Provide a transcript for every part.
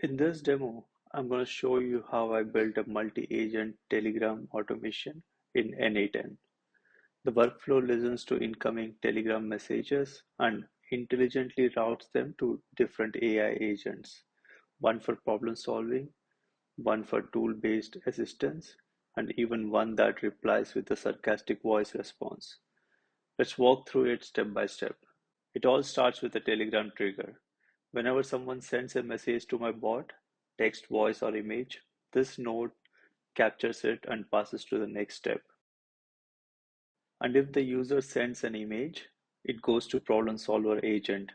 In this demo, I'm going to show you how I built a multi-agent Telegram automation in N8N. The workflow listens to incoming Telegram messages and intelligently routes them to different AI agents, one for problem solving, one for tool-based assistance, and even one that replies with a sarcastic voice response. Let's walk through it step by step. It all starts with a Telegram trigger. Whenever someone sends a message to my bot, text, voice, or image, this node captures it and passes to the next step. And if the user sends an image, it goes to problem solver agent.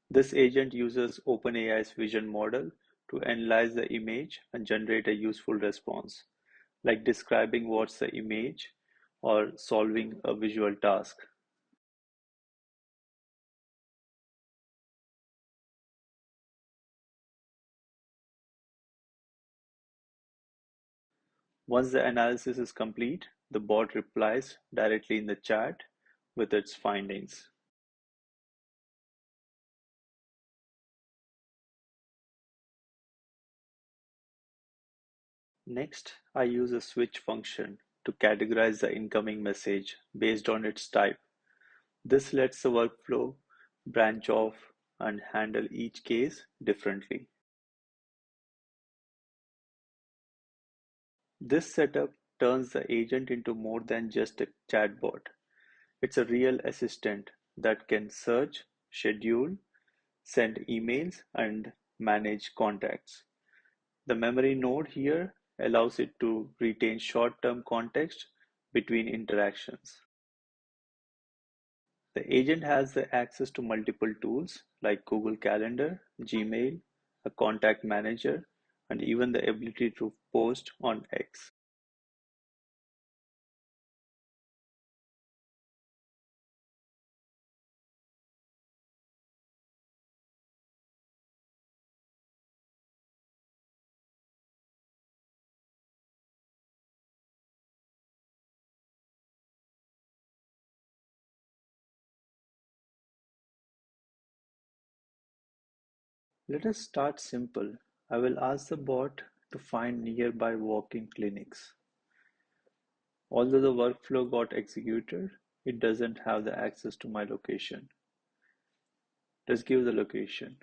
This agent uses OpenAI's vision model to analyze the image and generate a useful response, like describing what's the image or solving a visual task. Once the analysis is complete, the bot replies directly in the chat with its findings. Next, I use a switch function to categorize the incoming message based on its type. This lets the workflow branch off and handle each case differently. This setup turns the agent into more than just a chatbot. It's a real assistant that can search, schedule, send emails, and manage contacts. The memory node here allows it to retain short-term context between interactions. The agent has the access to multiple tools like Google Calendar, Gmail, a contact manager, and even the ability to post on X. Let us start simple. I will ask the bot to find nearby walk-in clinics. Although the workflow got executed, it doesn't have the access to my location. Let's give the location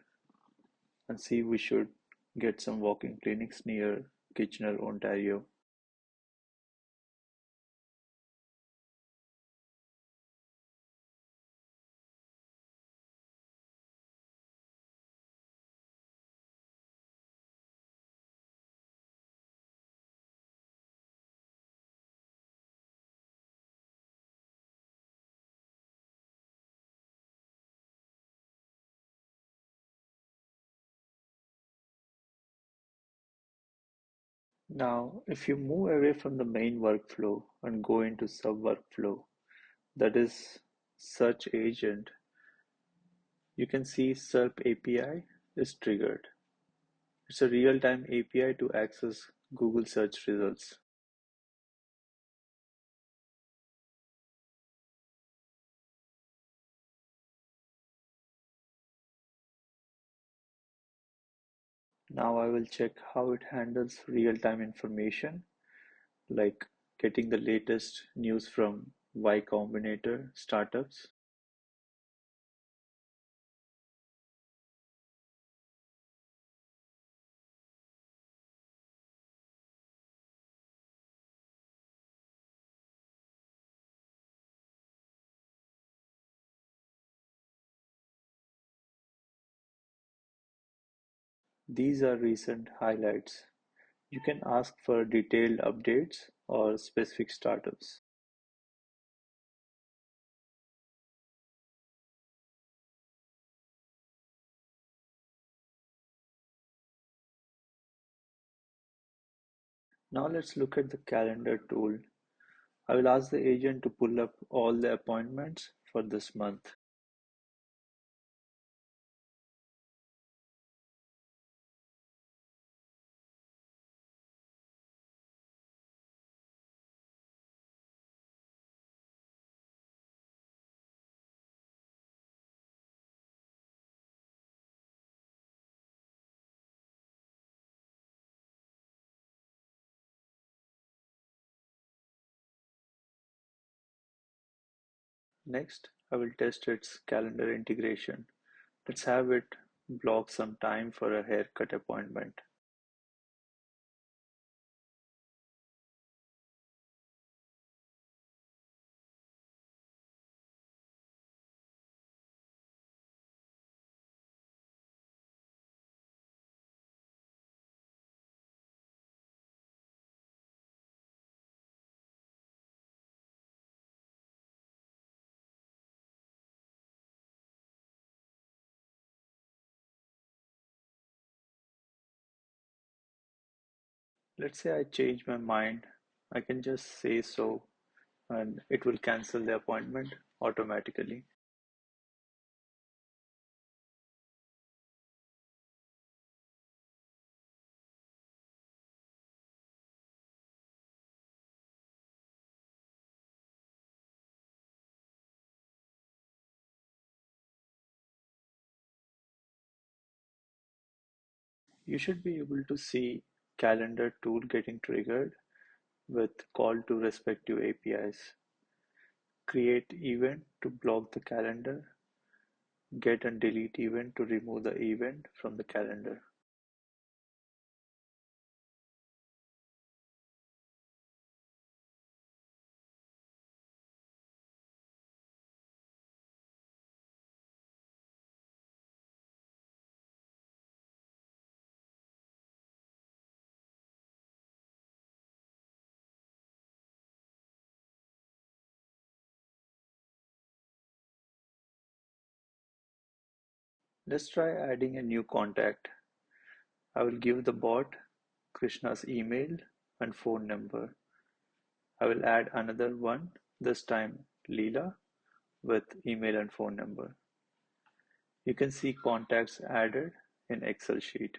and see we should get some walk-in clinics near Kitchener, Ontario. Now, if you move away from the main workflow and go into sub-workflow, that is search agent, you can see SERP API is triggered. It's a real-time API to access Google search results. Now I will check how it handles real-time information, like getting the latest news from Y Combinator startups. These are recent highlights. You can ask for detailed updates or specific startups. Now let's look at the calendar tool. I will ask the agent to pull up all the appointments for this month. Next, I will test its calendar integration. Let's have it block some time for a haircut appointment. Let's say I change my mind. I can just say so and it will cancel the appointment automatically. You should be able to see calendar tool getting triggered with call to respective APIs. Create event to block the calendar. Get and delete event to remove the event from the calendar. Let's try adding a new contact. I will give the bot Krishna's email and phone number. I will add another one, this time Leela, with email and phone number. You can see contacts added in Excel sheet.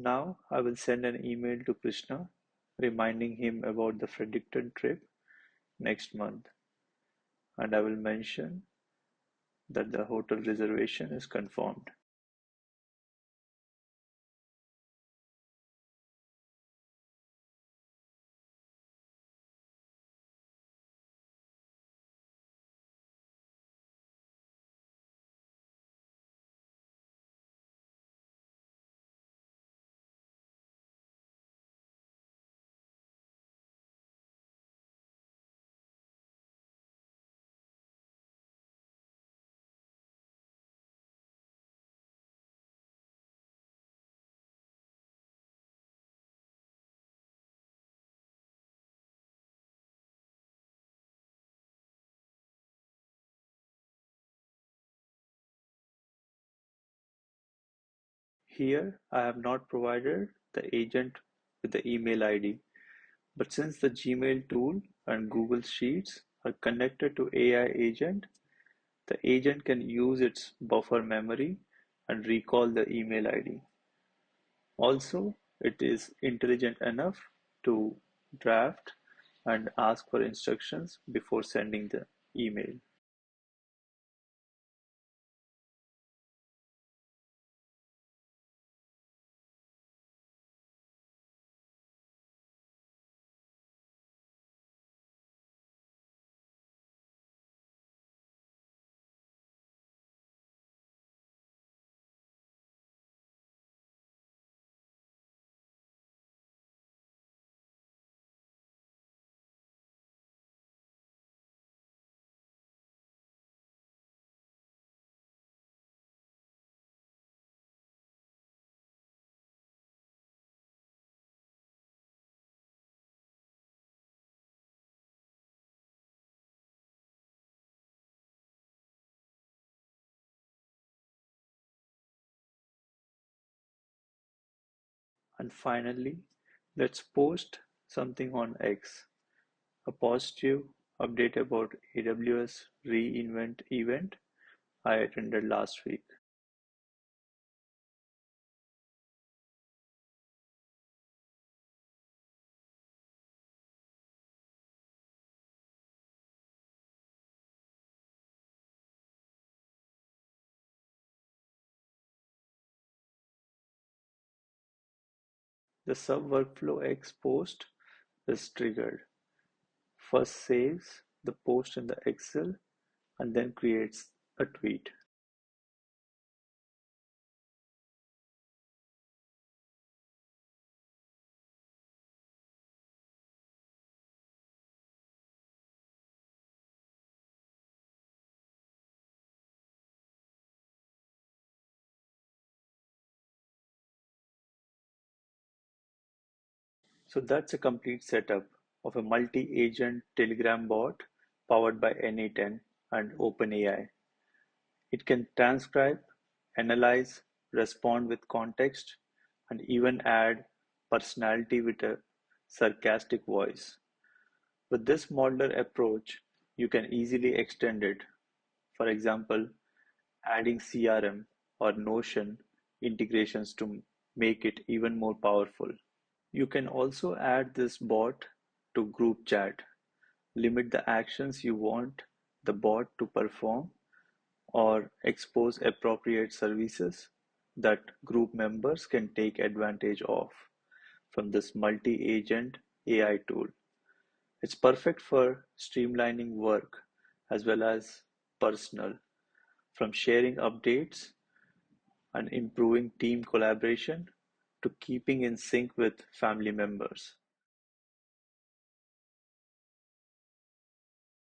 Now I will send an email to Krishna reminding him about the predicted trip next month, and I will mention that the hotel reservation is confirmed. Here I have not provided the agent with the email ID, but since the Gmail tool and Google Sheets are connected to AI agent, the agent can use its buffer memory and recall the email ID. Also, it is intelligent enough to draft and ask for instructions before sending the email. And finally, let's post something on X, a positive update about AWS reInvent event I attended last week. The sub-workflow X post is triggered. First saves the post in the Excel and then creates a tweet. So that's a complete setup of a multi-agent Telegram bot powered by Na10 and OpenAI. It can transcribe, analyze, respond with context, and even add personality with a sarcastic voice. With this modular approach, you can easily extend it. For example, adding CRM or Notion integrations to make it even more powerful. You can also add this bot to group chat, limit the actions you want the bot to perform, or expose appropriate services that group members can take advantage of from this multi-agent AI tool. It's perfect for streamlining work as well as personal, from sharing updates and improving team collaboration to keeping in sync with family members.